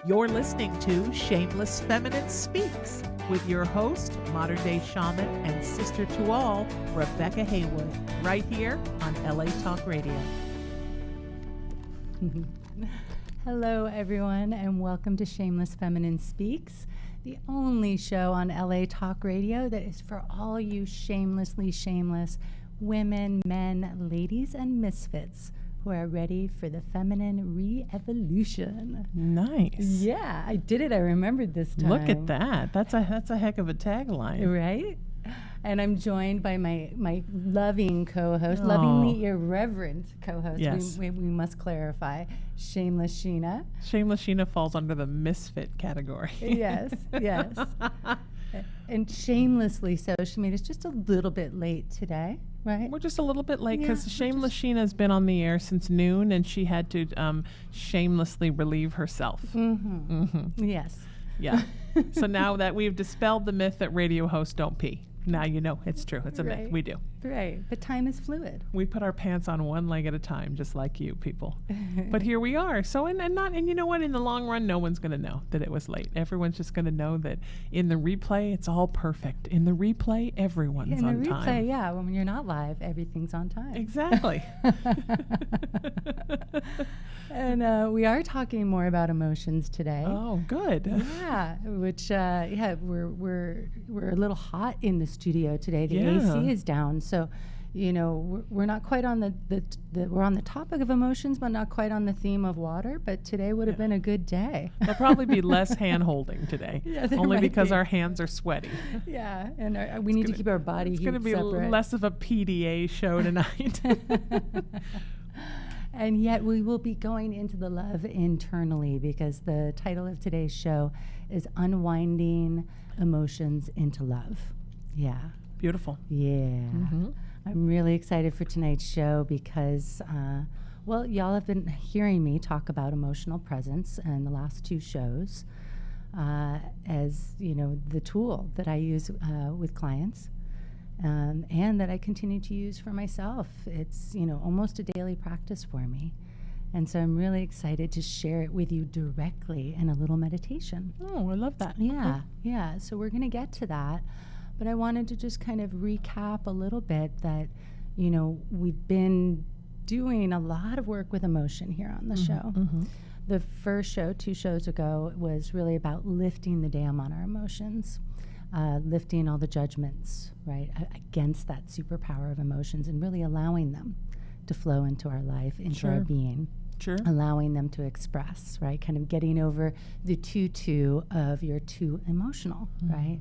You're listening to Shameless Feminine Speaks with your host, modern-day shaman and sister to all, Rebecca Haywood, right here on LA Talk Radio. Hello, everyone, and welcome to Shameless Feminine Speaks, the only show on LA Talk Radio that is for all you shamelessly shameless women, men, ladies, and misfits who are ready for the feminine re-evolution. Nice. Yeah, I did it. I remembered this time. Look at that. That's a heck of a tagline. Right? And I'm joined by my loving co-host, Oh. lovingly irreverent co-host. Yes. We must clarify, Shameless Sheena. Shameless Sheena falls under the misfit category. Yes, yes. And shamelessly so, she made us just a little bit late today, right? We're just a little bit late because Yeah, Shameless Sheena has been on the air since noon, and she had to shamelessly relieve herself. Mm-hmm. Mm-hmm. Yes. Yeah. So now that we've dispelled the myth that radio hosts don't pee, now you know it's true. It's a myth. Right. We do. Right. But time is fluid. We put our pants on one leg at a time, just like you people. But here we are. So and you know what? In the long run, no one's going to know that it was late. Everyone's just going to know that in the replay, it's all perfect. In the replay, everyone's on time. In the replay, yeah. When you're not live, everything's on time. Exactly. And we are talking more about emotions today. Oh, good. Yeah, which we're a little hot in the studio today. The AC is down, so you know we're not quite on the we're on the topic of emotions, but not quite on the theme of water. But today would have been a good day. There'll probably be less hand holding today, only because our hands are sweaty. Yeah, and we need to keep our body heat separate. It's going to be less of a PDA show tonight. And yet we will be going into the love internally because the title of today's show is Unwinding Emotions into Love. Yeah. Beautiful. Yeah. Mm-hmm. I'm really excited for tonight's show because, y'all have been hearing me talk about emotional presence in the last two shows as, you know, the tool that I use with clients. And that I continue to use for myself. It's, you know, almost a daily practice for me. And so I'm really excited to share it with you directly in a little meditation. Oh, I love that. Yeah, Okay. yeah. So we're going to get to that. But I wanted to just kind of recap a little bit that, you know, we've been doing a lot of work with emotion here on the show. Mm-hmm. The first show, 2 shows ago, was really about lifting the dam on our emotions. Lifting all the judgments, right, against that superpower of emotions and really allowing them to flow into our life, into our being. Sure. Allowing them to express, right, kind of getting over the tutu of you're too emotional, right?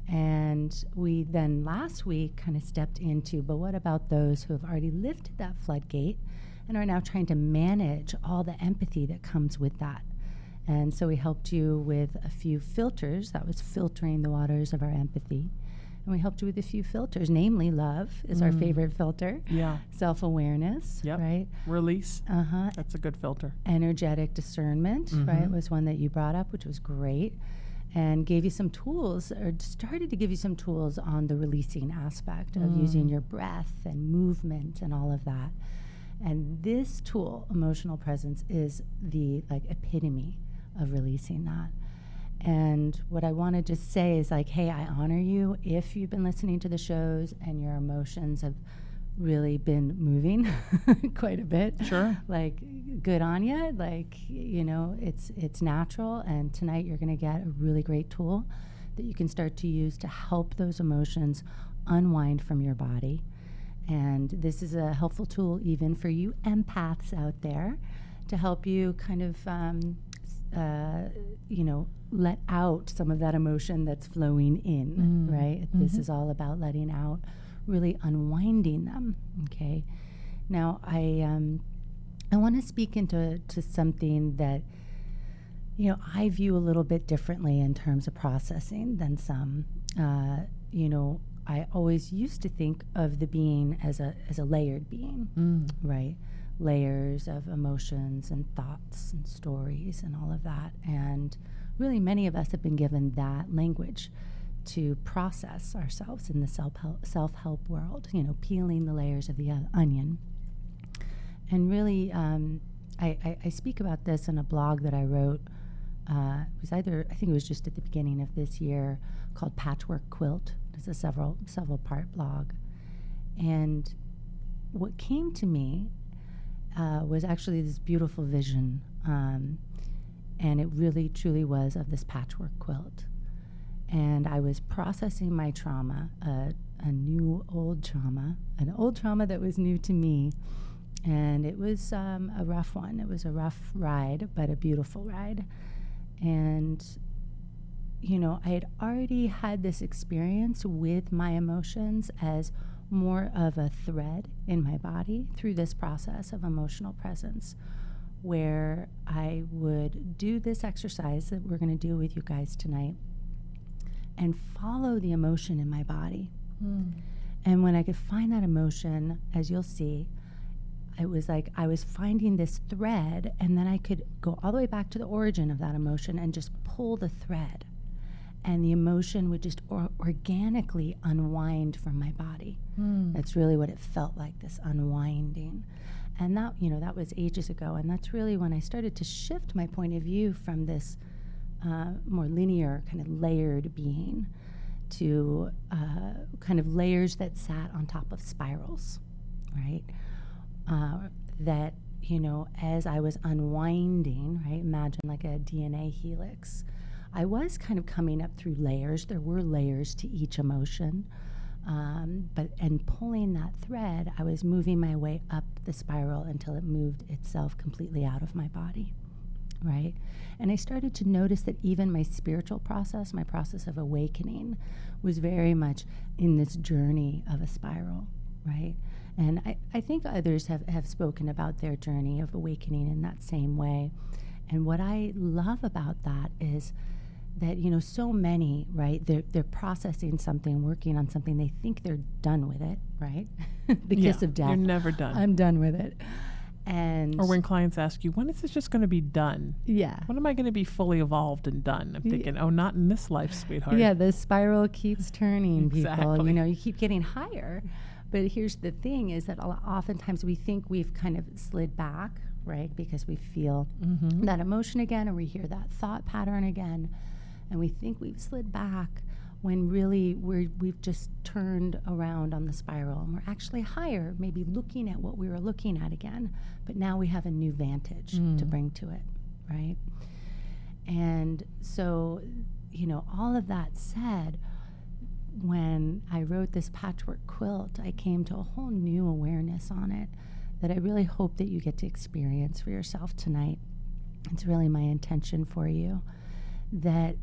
And we then last week kind of stepped into, but what about those who have already lifted that floodgate and are now trying to manage all the empathy that comes with that? And so we helped you with a few filters. That was filtering the waters of our empathy. And we helped you with a few filters, namely love is our favorite filter. Yeah. Self-awareness, right? Release. That's a good filter. Energetic discernment, right, was one that you brought up, which was great. And gave you some tools, or started to give you some tools on the releasing aspect of using your breath and movement and all of that. And this tool, emotional presence, is the epitome of releasing that. And what I want to just say is hey, I honor you if you've been listening to the shows and your emotions have really been moving quite a bit. Sure. Good on you. You know, it's natural. And tonight you're going to get a really great tool that you can start to use to help those emotions unwind from your body. And this is a helpful tool even for you empaths out there to help you kind of let out some of that emotion that's flowing in, right? This is all about letting out, really unwinding them, okay? Now, I want to speak into something that, you know, I view a little bit differently in terms of processing than some. You know, I always used to think of the being as a layered being, right? Layers of emotions and thoughts and stories and all of that. And really many of us have been given that language to process ourselves in the self-help world, you know, peeling the layers of the onion. And really, I speak about this in a blog that I wrote I think it was just at the beginning of this year, called Patchwork Quilt. It's a several part blog. And what came to me was actually this beautiful vision, and it really truly was of this patchwork quilt. And I was processing my trauma, an old trauma that was new to me. And it was a rough one. It was a rough ride, but a beautiful ride. And, I had already had this experience with my emotions as more of a thread in my body through this process of emotional presence, where I would do this exercise that we're going to do with you guys tonight and follow the emotion in my body. And when I could find that emotion, as you'll see, it was like I was finding this thread, and then I could go all the way back to the origin of that emotion and just pull the thread. And the emotion would just organically unwind from my body. That's really what it felt like, this unwinding. And that, that was ages ago. And that's really when I started to shift my point of view from this more linear, kind of layered being to kind of layers that sat on top of spirals, right? That, as I was unwinding, right, imagine like a DNA helix, I was kind of coming up through layers. There were layers to each emotion, and pulling that thread, I was moving my way up the spiral until it moved itself completely out of my body, right? And I started to notice that even my spiritual process, my process of awakening, was very much in this journey of a spiral, right? And I think others have spoken about their journey of awakening in that same way. And what I love about that is that, so many, right, they're processing something, working on something, they think they're done with it, right? The kiss of death. You're never done. I'm done with it. And or when clients ask you, when is this just going to be done? Yeah. When am I going to be fully evolved and done? I'm thinking, oh, not in this life, sweetheart. Yeah, the spiral keeps turning, Exactly. people. You keep getting higher. But here's the thing is that oftentimes we think we've kind of slid back, right? Because we feel that emotion again, or we hear that thought pattern again, and we think we've slid back when really we've just turned around on the spiral, and we're actually higher, maybe looking at what we were looking at again, but now we have a new vantage to bring to it, right? And so, all of that said, when I wrote this patchwork quilt, I came to a whole new awareness on it that I really hope that you get to experience for yourself tonight. It's really my intention for you that,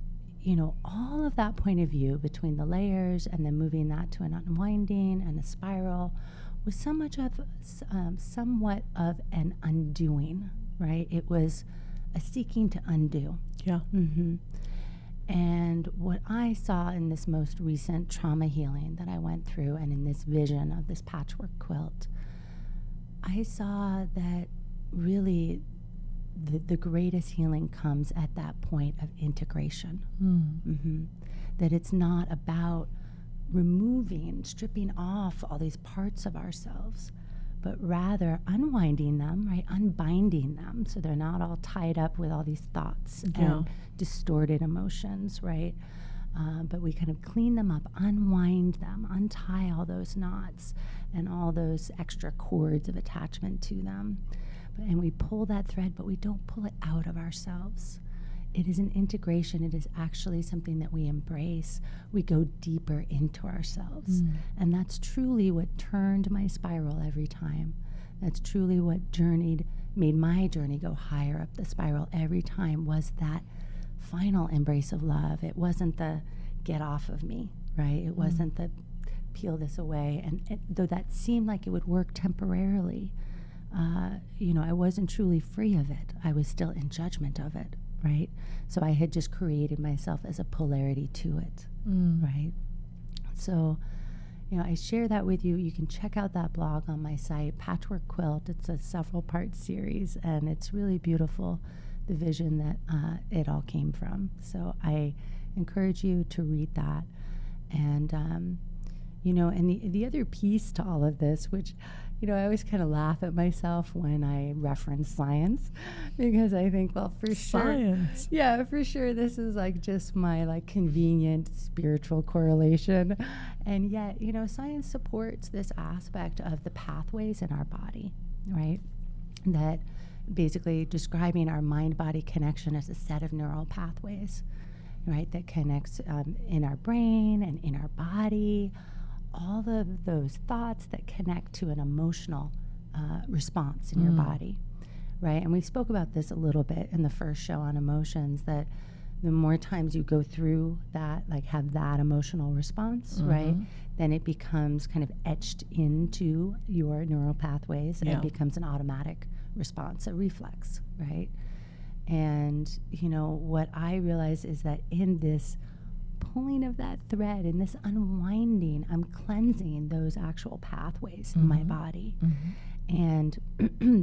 all of that point of view between the layers and then moving that to an unwinding and a spiral was somewhat of an undoing, right? It was a seeking to undo. Yeah. And what I saw in this most recent trauma healing that I went through, and in this vision of this patchwork quilt, I saw that really the greatest healing comes at that point of integration. That it's not about stripping off all these parts of ourselves, but rather unwinding them, right? Unbinding them so they're not all tied up with all these thoughts and distorted emotions, right? But we kind of clean them up, unwind them, untie all those knots and all those extra cords of attachment to them. And we pull that thread, but we don't pull it out of ourselves. It is an integration. It is actually something that we embrace. We go deeper into ourselves. And that's truly what turned my spiral every time. That's truly what made my journey go higher up the spiral every time, was that final embrace of love. It wasn't the get off of me, right? It wasn't the peel this away. And though that seemed like it would work temporarily, I wasn't truly free of it. I was still in judgment of it, right? So I had just created myself as a polarity to it, right? So, I share that with you. You can check out that blog on my site, Patchwork Quilt. It's a several-part series, and it's really beautiful, the vision that it all came from. So I encourage you to read that. And, and the other piece to all of this, which, I always kind of laugh at myself when I reference science, because I think, well, for Science. sure, yeah, for sure, this is like just my like convenient spiritual correlation. And yet, science supports this aspect of the pathways in our body, right? That basically describing our mind-body connection as a set of neural pathways, right, that connects in our brain and in our body, all of those thoughts that connect to an emotional response in your body, right? And we spoke about this a little bit in the first show on emotions, that the more times you go through that, like have that emotional response, right, then it becomes kind of etched into your neural pathways and becomes an automatic response, a reflex, right? And, what I realize is that in this pulling of that thread, in this unwinding, I'm cleansing those actual pathways in my body. And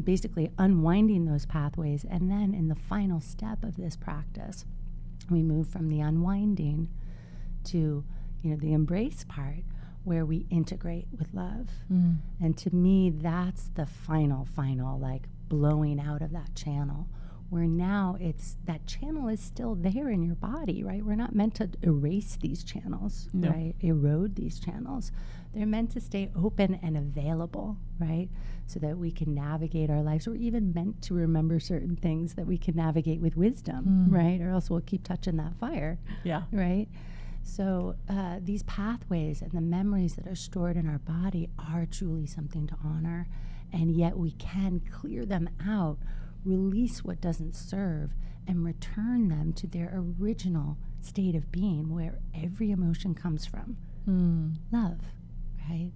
basically unwinding those pathways. And then in the final step of this practice, we move from the unwinding to, the embrace part, where we integrate with love. And to me, that's the final, like blowing out of that channel, where now that channel is still there in your body, right? We're not meant to erase these channels, right? Erode these channels. They're meant to stay open and available, right? So that we can navigate our lives. We're even meant to remember certain things that we can navigate with wisdom, right? Or else we'll keep touching that fire, right? So these pathways and the memories that are stored in our body are truly something to honor. And yet we can clear them out, release what doesn't serve, and return them to their original state of being, where every emotion comes from. Love, right?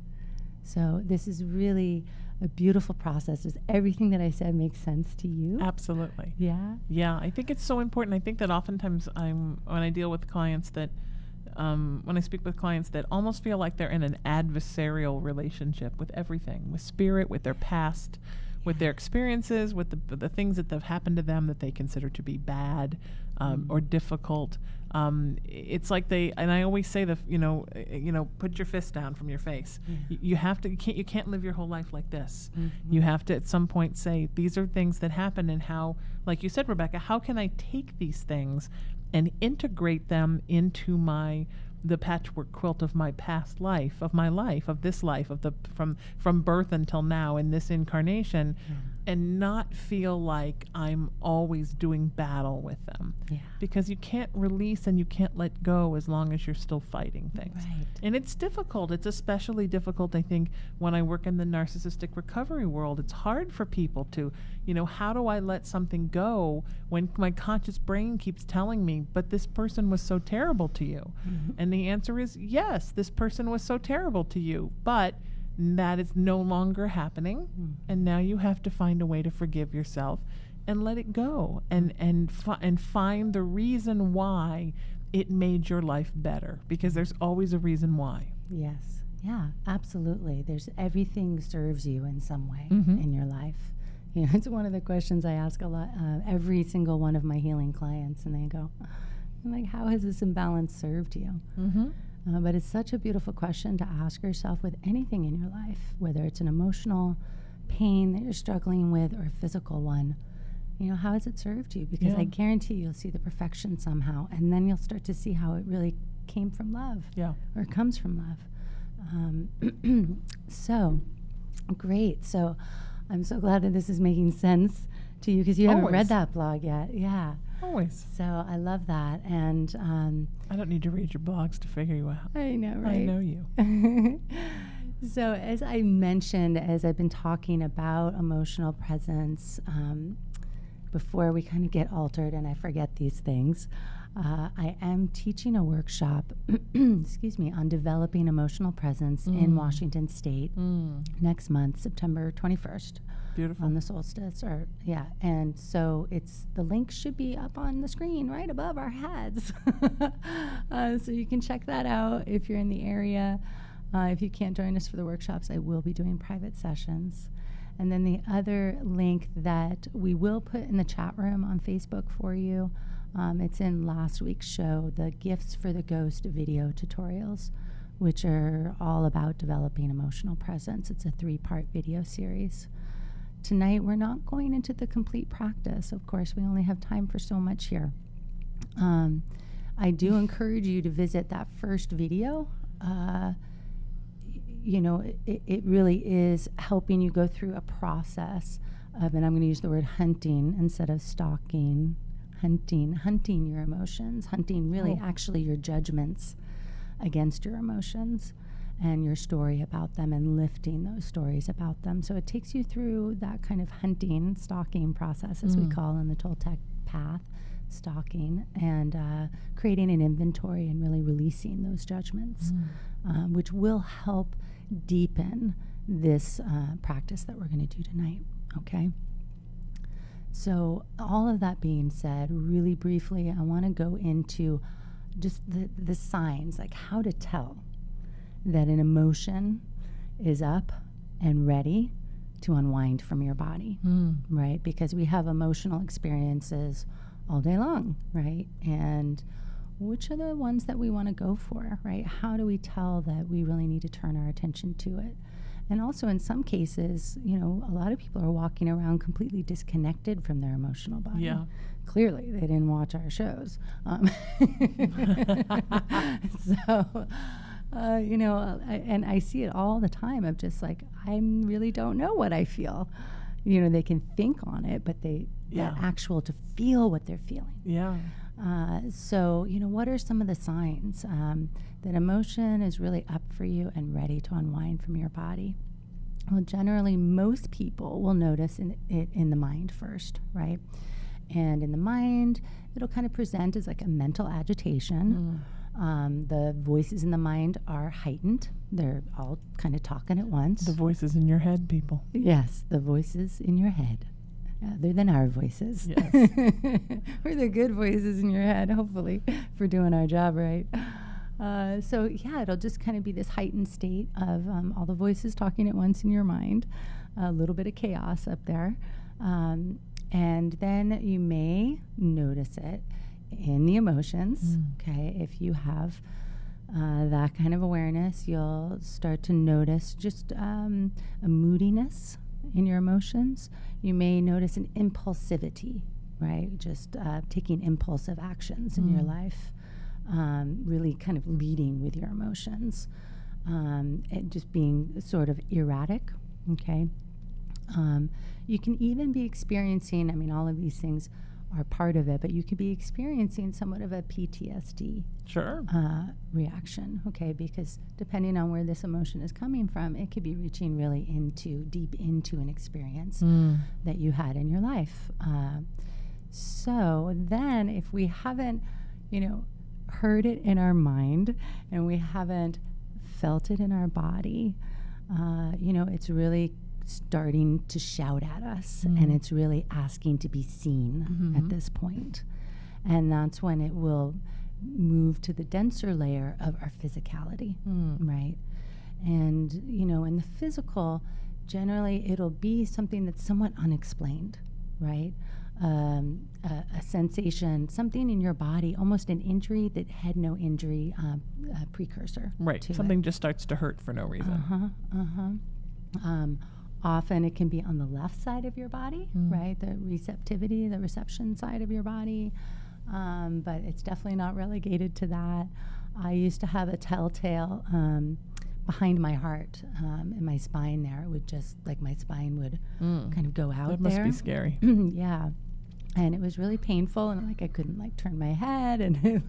So this is really a beautiful process. Does everything that I said make sense to you? Absolutely. Yeah? Yeah, I think it's so important. I think that oftentimes when I deal with clients that, when I speak with clients that almost feel like they're in an adversarial relationship with everything, with spirit, with their past, with their experiences, with the things that have happened to them that they consider to be bad or difficult. It's like and I always say put your fist down from your face. You have to, you can't live your whole life like this. You have to at some point say, these are things that happen, and how, like you said, Rebecca, how can I take these things and integrate them into the patchwork quilt of my past life, of my life, of this life, from birth until now in this incarnation, and not feel like I'm always doing battle with them. Because you can't release and you can't let go as long as you're still fighting things. Right. And it's difficult. It's especially difficult, I think, when I work in the narcissistic recovery world. It's hard for people to, how do I let something go when my conscious brain keeps telling me, but this person was so terrible to you? And the answer is yes, this person was so terrible to you, but that is no longer happening. And now you have to find a way to forgive yourself and let it go, and find the reason why it made your life better, because there's always a reason why. Yes. Yeah, absolutely. Everything serves you in some way in your life. It's one of the questions I ask a lot, every single one of my healing clients, and they go, like, how has this imbalance served you? But it's such a beautiful question to ask yourself with anything in your life, whether it's an emotional pain that you're struggling with or a physical one. How has it served you? Because I guarantee you'll see the perfection somehow, and then you'll start to see how it really came from love, or comes from love. So, great. So, I'm so glad that this is making sense to you, because you haven't read that blog yet. Yeah. Always. So I love that. And I don't need to read your blogs to figure you out. I know, right? I know you. So as I mentioned, as I've been talking about emotional presence, before we kind of get altered and I forget these things, I am teaching a workshop, on developing emotional presence in Washington State next month, September 21st. Beautiful. On the solstice, and so the link should be up on the screen right above our heads. So you can check that out if you're in the area. If you can't join us for the workshops, I will be doing private sessions. And then the other link that we will put in the chat room on Facebook for you, it's in last week's show, the Gifts for the Ghost video tutorials, which are all about developing emotional presence. It's a 3-part video series. Tonight, we're not going into the complete practice. Of course, we only have time for so much here. I do encourage you to visit that first video. It really is helping you go through a process of, and I'm going to use the word hunting instead of stalking, hunting your emotions, hunting really actually your judgments against your emotions and your story about them, and lifting those stories about them. So it takes you through that kind of hunting, stalking process, as we call in the Toltec path, stalking, and creating an inventory and really releasing those judgments, which will help deepen this practice that we're going to do tonight. Okay? So all of that being said, really briefly, I want to go into just the signs, like how to tell that an emotion is up and ready to unwind from your body, right? Because we have emotional experiences all day long, right? And which are the ones that we want to go for, right? How do we tell that we really need to turn our attention to it? And also in some cases, a lot of people are walking around completely disconnected from their emotional body. Yeah. Clearly, they didn't watch our shows. And I see it all the time of just like, I really don't know what I feel. They can think on it, but that actual to feel what they're feeling. Yeah. So, what are some of the signs that emotion is really up for you and ready to unwind from your body? Well, generally, most people will notice it in the mind first, right? And in the mind, it'll kind of present as like a mental agitation. The voices in the mind are heightened. They're all kind of talking at once. The voices in your head, people. Yes, the voices in your head. Other than our voices. Yes. Or the good voices in your head, hopefully, for doing our job right. It'll just kind of be this heightened state of all the voices talking at once in your mind, a little bit of chaos up there. And then you may notice it in the emotions, okay? If you have that kind of awareness, you'll start to notice just a moodiness in your emotions. You may notice an impulsivity, right? Just taking impulsive actions in your life, really kind of leading with your emotions, and just being sort of erratic, okay? You can even be experiencing, all of these things are part of it, but you could be experiencing somewhat of a PTSD reaction, okay? Because depending on where this emotion is coming from, it could be reaching really deep into an experience that you had in your life. So then if we haven't, heard it in our mind and we haven't felt it in our body, it's really starting to shout at us, and it's really asking to be seen at this point. And that's when it will move to the denser layer of our physicality, right? And, in the physical, generally it'll be something that's somewhat unexplained, right? A sensation, something in your body, almost an injury that had no injury precursor. Right. To Something it. just starts to hurt for no reason. Often it can be on the left side of your body, right? The reception side of your body. But it's definitely not relegated to that. I used to have a telltale behind my heart, in my spine there. It would just, like my spine would kind of go out That there. must be scary. Yeah. And it was really painful, and I couldn't turn my head, and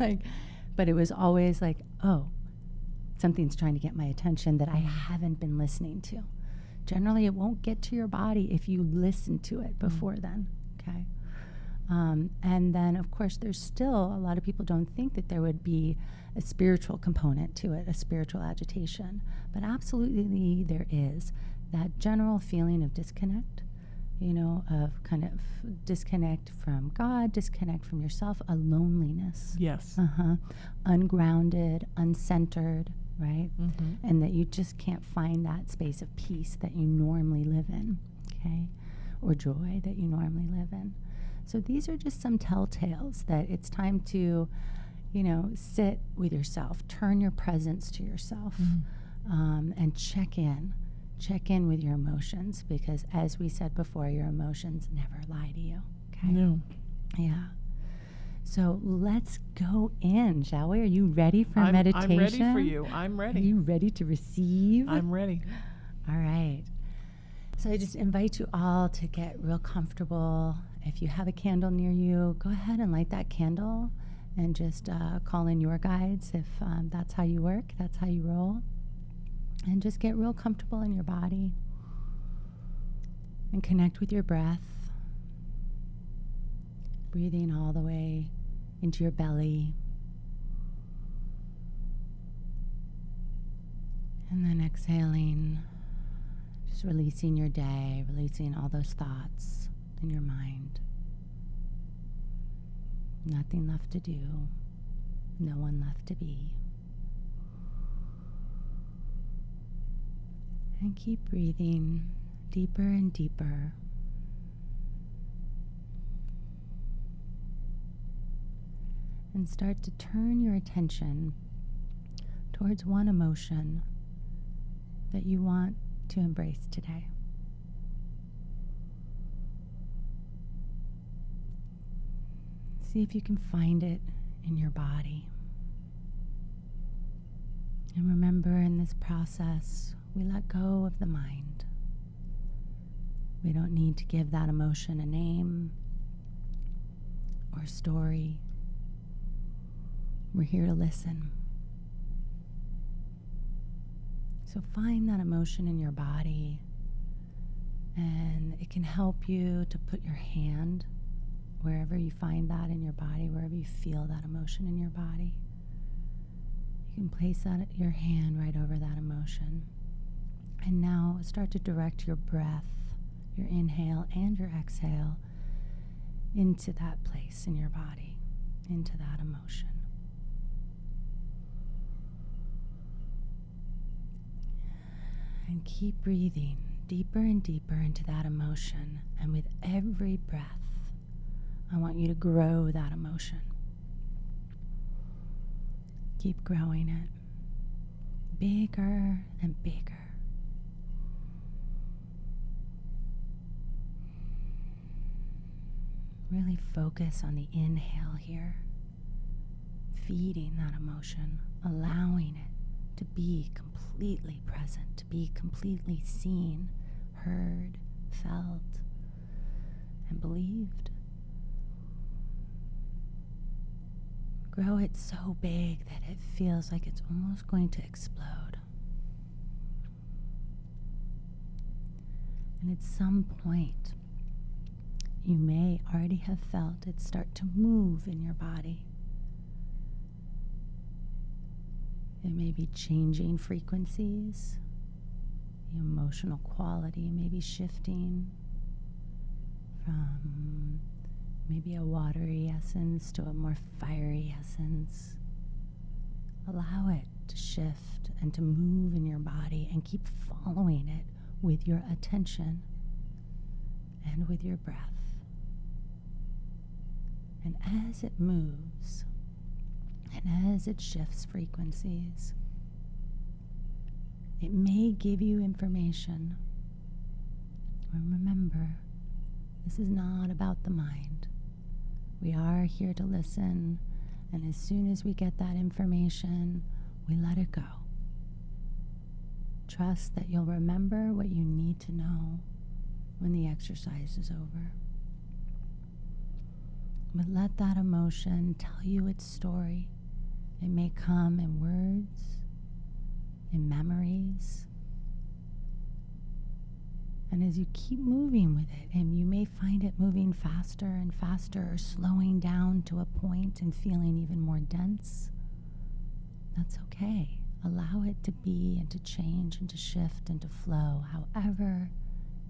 but it was always like, oh, something's trying to get my attention that I haven't been listening to. Generally, it won't get to your body if you listen to it before then, okay? And then, of course, there's still, a lot of people don't think that there would be a spiritual component to it, a spiritual agitation. But absolutely there is. That general feeling of disconnect, of kind of disconnect from God, disconnect from yourself, a loneliness. Yes. Ungrounded, uncentered, right? And that you just can't find that space of peace that you normally live in, okay? Or joy that you normally live in. So these are just some telltales that it's time to, sit with yourself, turn your presence to yourself, and check in with your emotions, because as we said before, your emotions never lie to you. Okay? No. Yeah. So let's go in, shall we? Are you ready for meditation? I'm ready for you. I'm ready. Are you ready to receive? I'm ready. All right. So I just invite you all to get real comfortable. If you have a candle near you, go ahead and light that candle and just call in your guides if that's how you work, that's how you roll. And just get real comfortable in your body and connect with your breath. Breathing all the way into your belly. And then exhaling, just releasing your day, releasing all those thoughts in your mind. Nothing left to do, no one left to be. And keep breathing deeper and deeper. And start to turn your attention towards one emotion that you want to embrace today. See if you can find it in your body. And remember, in this process, we let go of the mind. We don't need to give that emotion a name or story. We're here to listen. So find that emotion in your body, and it can help you to put your hand wherever you find that in your body, wherever you feel that emotion in your body. You can place your hand right over that emotion. And now start to direct your breath, your inhale and your exhale, into that place in your body, into that emotion. And keep breathing deeper and deeper into that emotion. And with every breath, I want you to grow that emotion. Keep growing it bigger and bigger. Really focus on the inhale here, feeding that emotion, allowing it to be completely present, to be completely seen, heard, felt, and believed. Grow it so big that it feels like it's almost going to explode. And at some point, you may already have felt it start to move in your body. It may be changing frequencies. The emotional quality may be shifting from maybe a watery essence to a more fiery essence. Allow it to shift and to move in your body, and keep following it with your attention and with your breath. And as it moves, and as it shifts frequencies, it may give you information. And remember, this is not about the mind. We are here to listen, and as soon as we get that information, we let it go. Trust that you'll remember what you need to know when the exercise is over. But let that emotion tell you its story. It may come in words, in memories. And as you keep moving with it, and you may find it moving faster and faster, or slowing down to a point and feeling even more dense, that's okay. Allow it to be and to change and to shift and to flow however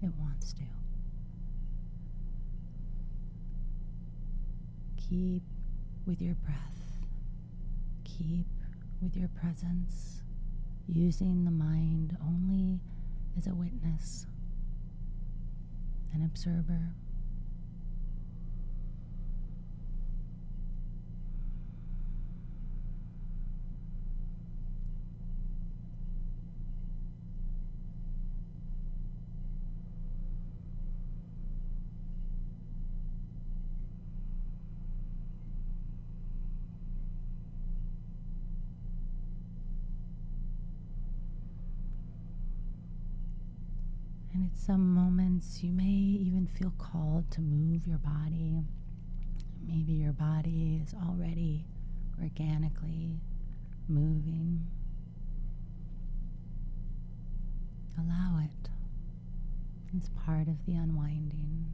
it wants to. Keep with your breath. Keep with your presence, using the mind only as a witness, an observer. At some moments, you may even feel called to move your body. Maybe your body is already organically moving. Allow it. It's part of the unwinding.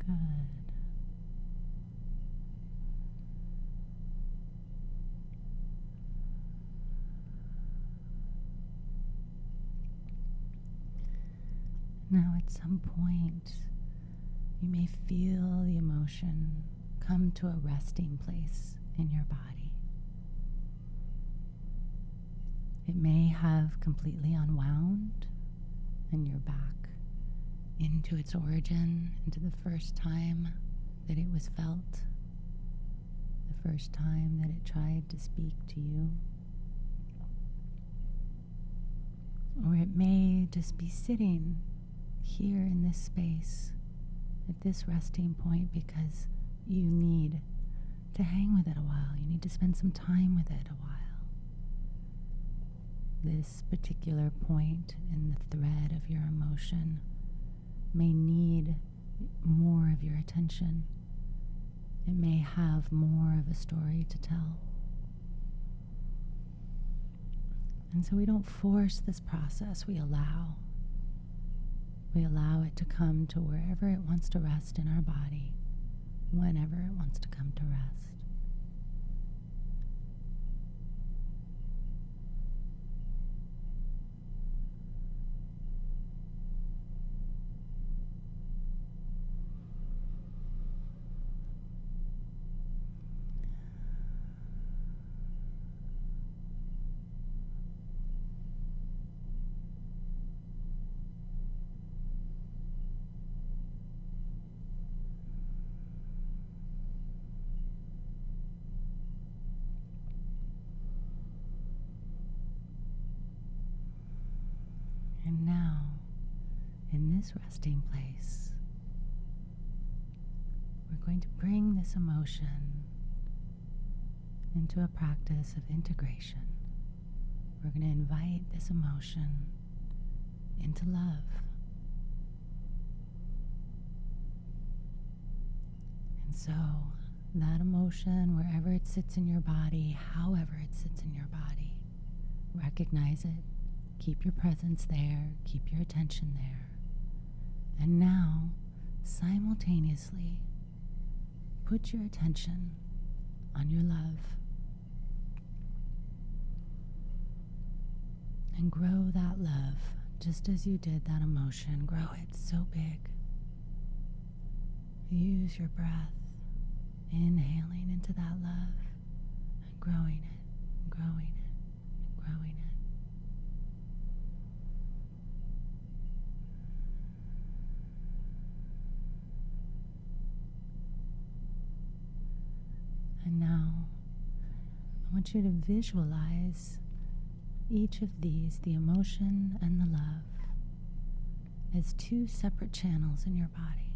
Good. Now, at some point, you may feel the emotion come to a resting place in your body. It may have completely unwound, and you're back into its origin, into the first time that it was felt, the first time that it tried to speak to you. Or it may just be sitting here in this space, at this resting point, because you need to hang with it a while. You need to spend some time with it a while. This particular point in the thread of your emotion may need more of your attention. It may have more of a story to tell. And so we don't force this process, we allow. We allow it to come to wherever it wants to rest in our body, whenever it wants to come to rest. And now, in this resting place, we're going to bring this emotion into a practice of integration. We're going to invite this emotion into love. And so, that emotion, wherever it sits in your body, however it sits in your body, recognize it. Keep your presence there, keep your attention there. And now, simultaneously, put your attention on your love. And grow that love, just as you did that emotion. Grow it so big. Use your breath, inhaling into that love, and growing it, and growing it, and growing it. And now, I want you to visualize each of these, the emotion and the love, as two separate channels in your body.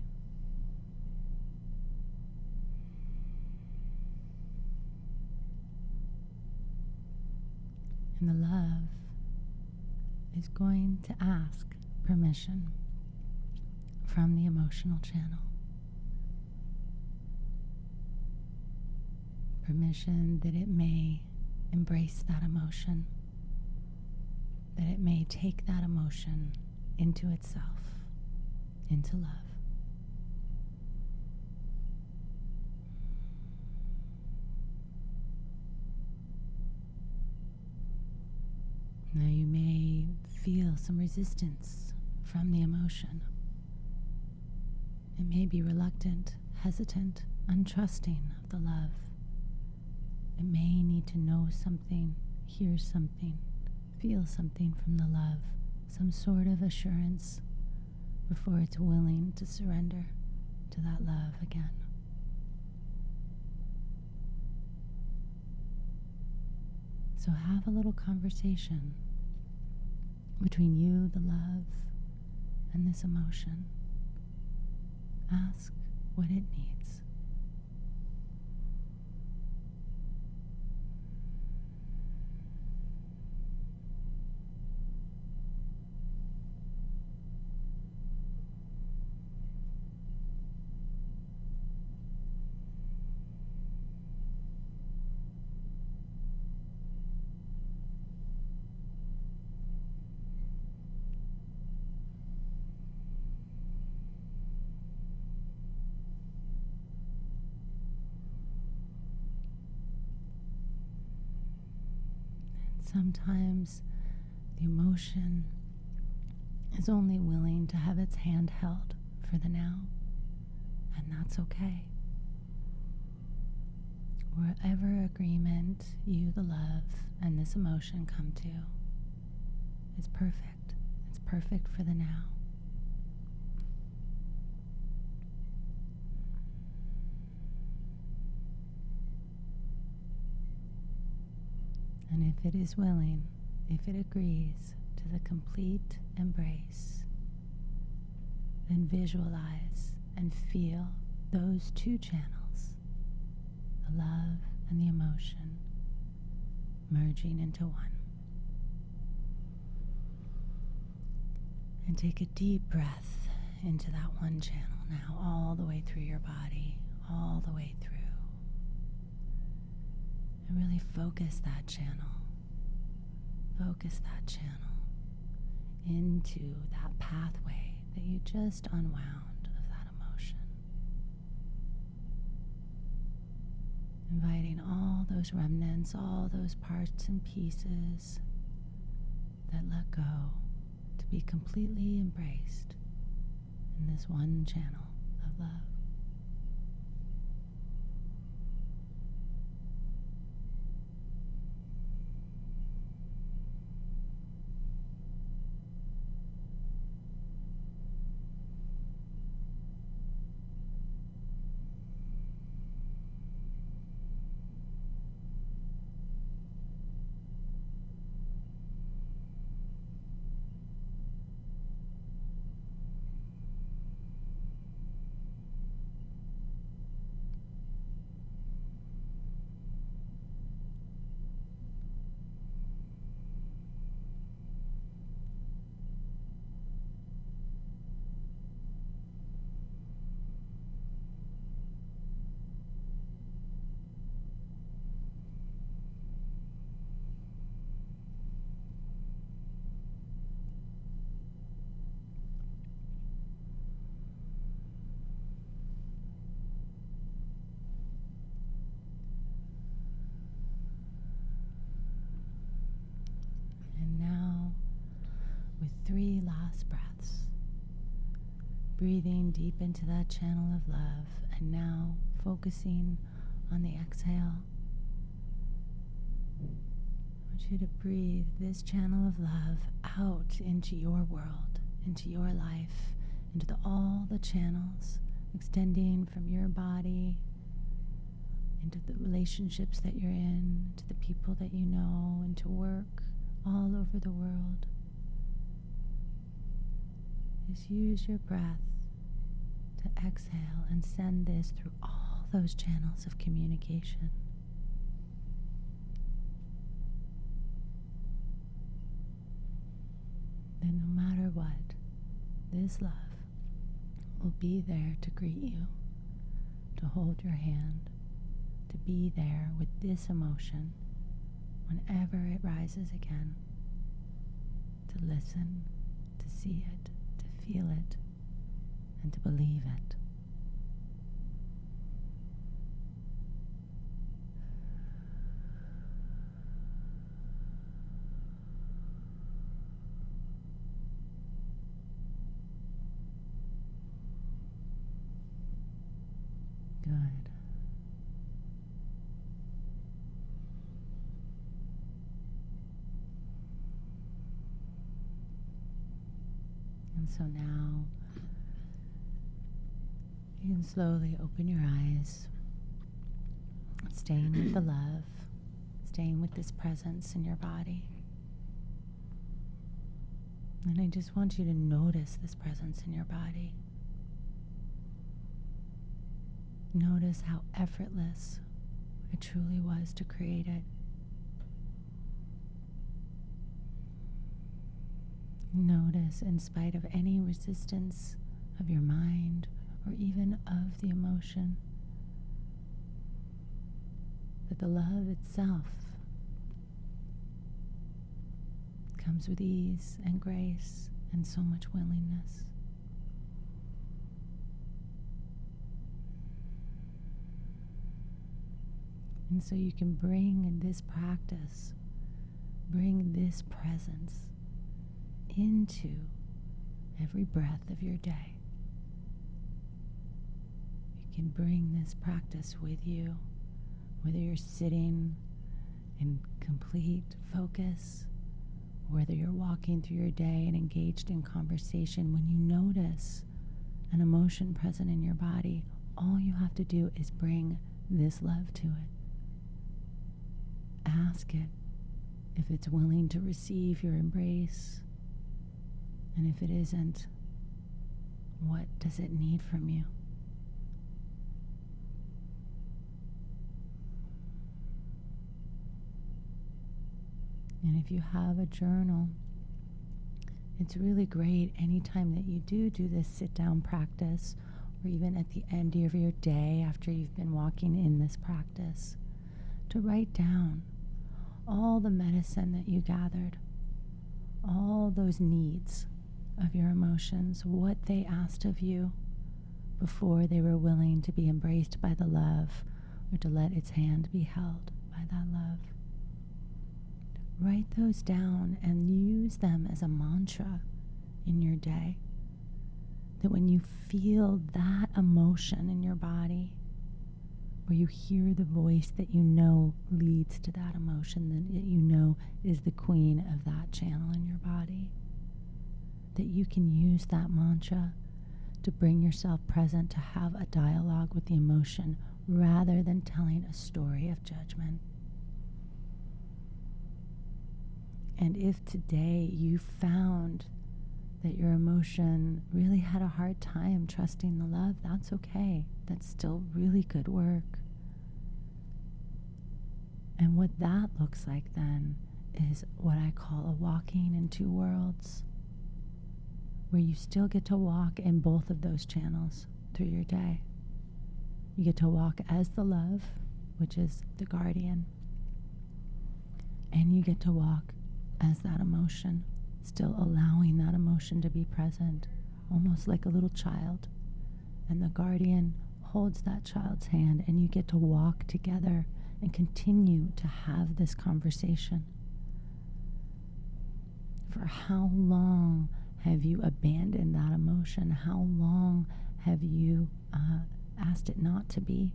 And the love is going to ask permission from the emotional channel. Permission that it may embrace that emotion, that it may take that emotion into itself, into love. Now you may feel some resistance from the emotion. It may be reluctant, hesitant, untrusting of the love. It may need to know something, hear something, feel something from the love, some sort of assurance before it's willing to surrender to that love again. So have a little conversation between you, the love, and this emotion. Ask what it needs. Sometimes the emotion is only willing to have its hand held for the now, and that's okay. Wherever agreement you, the love, and this emotion come to, it's perfect. It's perfect for the now. And if it is willing, if it agrees to the complete embrace, then visualize and feel those two channels, the love and the emotion, merging into one. And take a deep breath into that one channel now, all the way through your body, all the way through. And really focus that channel. Focus that channel into that pathway that you just unwound of that emotion. Inviting all those remnants, all those parts and pieces that let go to be completely embraced in this one channel of love. And now, with 3 last breaths, breathing deep into that channel of love, and now focusing on the exhale. I want you to breathe this channel of love out into your world, into your life, into all the channels extending from your body into the relationships that you're in, to the people that you know, into work all over the world. Just use your breath to exhale and send this through all those channels of communication. Then no matter what, this love will be there to greet you, to hold your hand, to be there with this emotion whenever it rises again, to listen, to see it, to feel it, and to believe it. Good. And so now you can slowly open your eyes, staying with the love, staying with this presence in your body. And I just want you to notice this presence in your body. Notice how effortless it truly was to create it. Notice, in spite of any resistance of your mind or even of the emotion, that the love itself comes with ease and grace and so much willingness. And so you can bring this practice, bring this presence into every breath of your day. You can bring this practice with you, whether you're sitting in complete focus, whether you're walking through your day and engaged in conversation. When you notice an emotion present in your body, all you have to do is bring this love to it. Ask it if it's willing to receive your embrace. And if it isn't, what does it need from you? And if you have a journal, it's really great anytime that you do this sit-down practice, or even at the end of your day after you've been walking in this practice, to write down all the medicine that you gathered, all those needs of your emotions, what they asked of you before they were willing to be embraced by the love or to let its hand be held by that love. Write those down and use them as a mantra in your day. That when you feel that emotion in your body, or you hear the voice that you know leads to that emotion, that you know is the queen of that channel in your body, that you can use that mantra to bring yourself present, to have a dialogue with the emotion rather than telling a story of judgment. And if today you found that your emotion really had a hard time trusting the love, that's okay. That's still really good work. And what that looks like then is what I call a walking in two worlds, where you still get to walk in both of those channels through your day. You get to walk as the love, which is the guardian, and you get to walk as that emotion, still allowing that emotion to be present, almost like a little child. And the guardian holds that child's hand, and you get to walk together and continue to have this conversation. For how long have you abandoned that emotion? How long have you asked it not to be?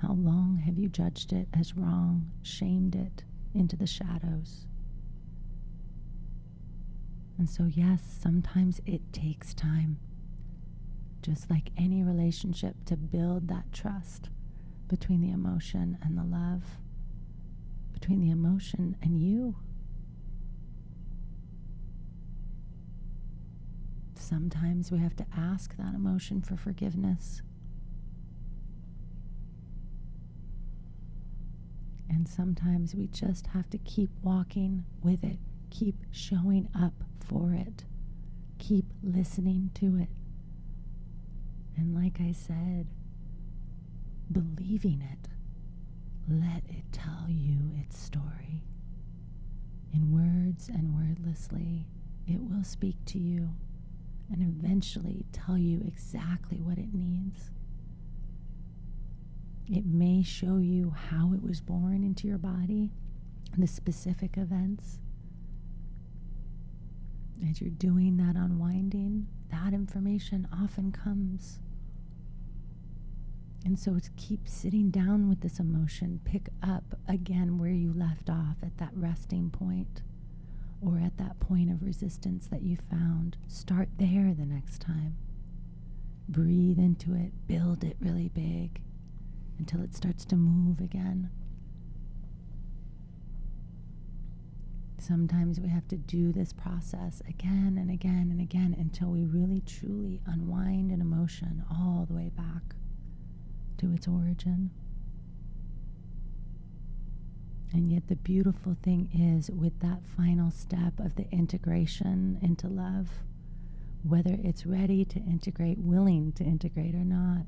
How long have you judged it as wrong, shamed it into the shadows? And so, yes, sometimes it takes time, just like any relationship, to build that trust between the emotion and the love, between the emotion and you. Sometimes we have to ask that emotion for forgiveness. And sometimes we just have to keep walking with it, keep showing up for it, keep listening to it. And like I said, believing it. Let it tell you its story. In words and wordlessly, it will speak to you and eventually tell you exactly what it needs. It may show you how it was born into your body, the specific events. As you're doing that unwinding, that information often comes. And so it's keep sitting down with this emotion. Pick up again where you left off at that resting point or at that point of resistance that you found. Start there the next time. Breathe into it. Build it really big until it starts to move again. Sometimes we have to do this process again and again and again until we really truly unwind an emotion all the way back to its origin. And yet the beautiful thing is, with that final step of the integration into love, whether it's ready to integrate, willing to integrate or not,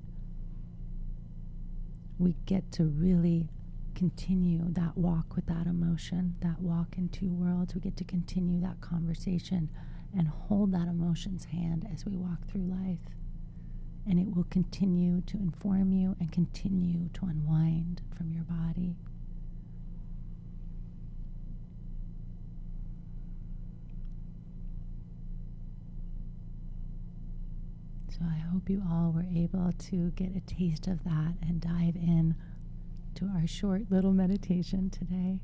we get to really continue that walk with that emotion, that walk in two worlds. We get to continue that conversation and hold that emotion's hand as we walk through life. And it will continue to inform you and continue to unwind from your body. So I hope you all were able to get a taste of that and dive in to our short little meditation today.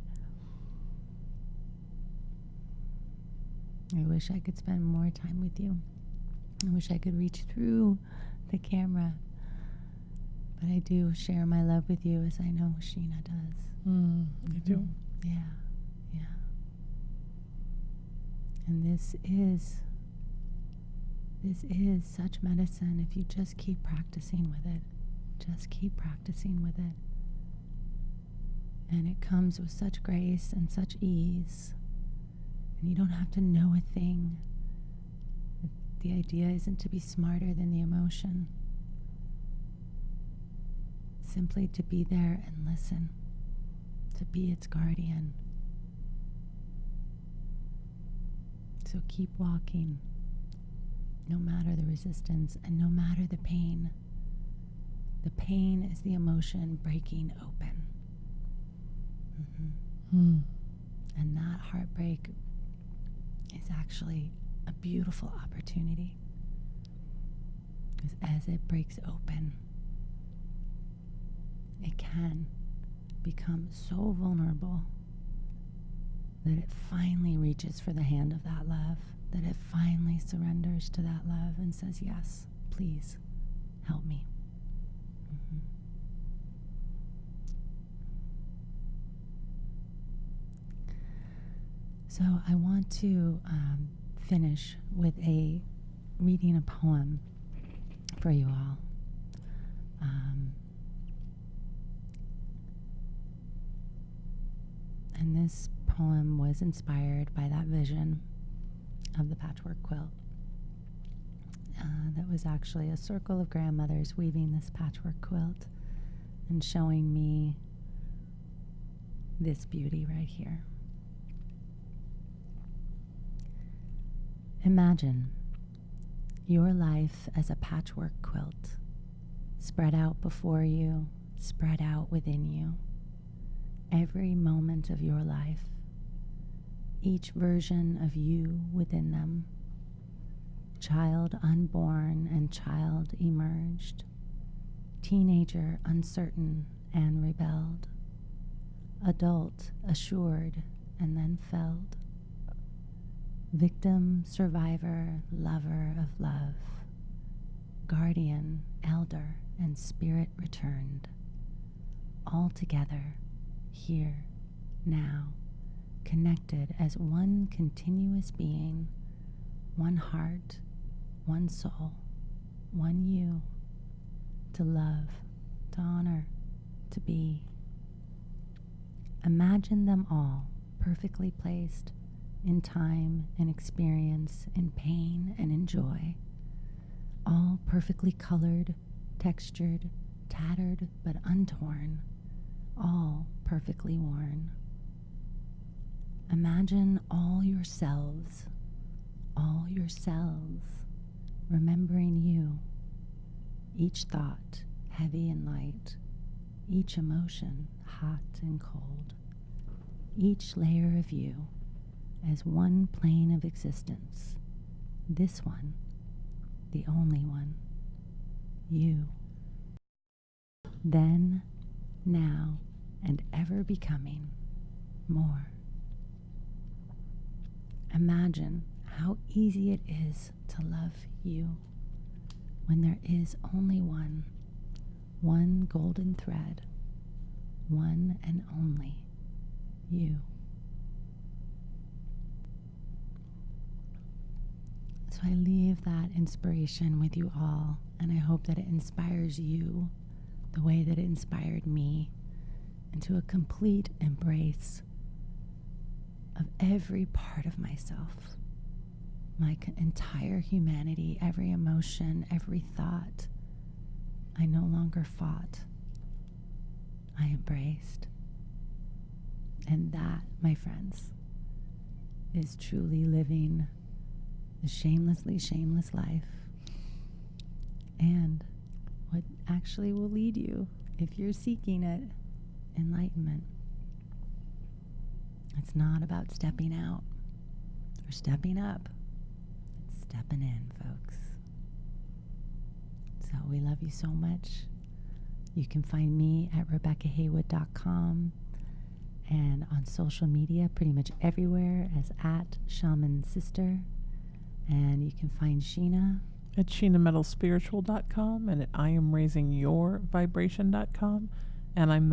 I wish I could spend more time with you. I wish I could reach through the camera. But I do share my love with you, as I know Sheena does. You do? Yeah, yeah. And this is such medicine if you just keep practicing with it. Just keep practicing with it. And it comes with such grace and such ease. And you don't have to know a thing. The idea isn't to be smarter than the emotion. Simply to be there and listen. To be its guardian. So keep walking. No matter the resistance and no matter the pain. The pain is the emotion breaking open. And that heartbreak is actually a beautiful opportunity. Because as it breaks open, it can become so vulnerable that it finally reaches for the hand of that love, that it finally surrenders to that love and says, yes, please help me. So I want to finish with reading a poem for you all. And this poem was inspired by that vision of the patchwork quilt. That was actually a circle of grandmothers weaving this patchwork quilt and showing me this beauty right here. Imagine your life as a patchwork quilt, spread out before you, spread out within you. Every moment of your life, each version of you within them. Child unborn and child emerged. Teenager uncertain and rebelled. Adult assured and then felled. Victim, survivor, lover of love. Guardian, elder, and spirit returned. All together, here, now, connected as one continuous being, one heart, one soul, one you, to love, to honor, to be. Imagine them all perfectly placed in time and experience, in pain and in joy, all perfectly colored, textured, tattered but untorn, all perfectly worn. Imagine all yourselves, remembering you, each thought heavy and light, each emotion hot and cold, each layer of you as one plane of existence, this one, the only one, you. then, now, and ever becoming more. Imagine how easy it is to love you when there is only one golden thread, one and only you. So I leave that inspiration with you all, and I hope that it inspires you the way that it inspired me into a complete embrace of every part of myself, my entire humanity, every emotion, every thought. I no longer fought. I embraced. And that, my friends, is truly living the shamelessly shameless life, and what actually will lead you, if you're seeking it, enlightenment. It's not about stepping out or stepping up. It's stepping in, folks. So we love you so much. You can find me at RebeccaHaywood.com and on social media pretty much everywhere as at Shaman Sister. And you can find Sheena at SheenaMetalSpiritual.com and at IamRaisingYourVibration.com. And I'm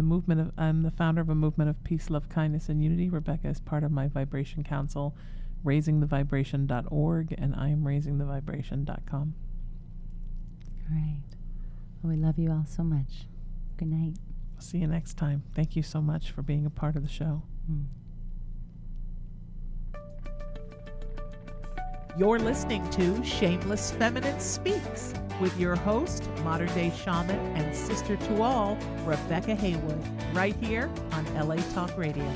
the founder of a movement of peace, love, kindness, and unity. Rebecca is part of my vibration council, raisingthevibration.org, and IamRaisingTheVibration.com. All right. Well, we love you all so much. Good night. See you next time. Thank you so much for being a part of the show. You're listening to Shameless Feminine Speaks with your host, modern-day shaman and sister to all, Rebecca Haywood, right here on LA Talk Radio.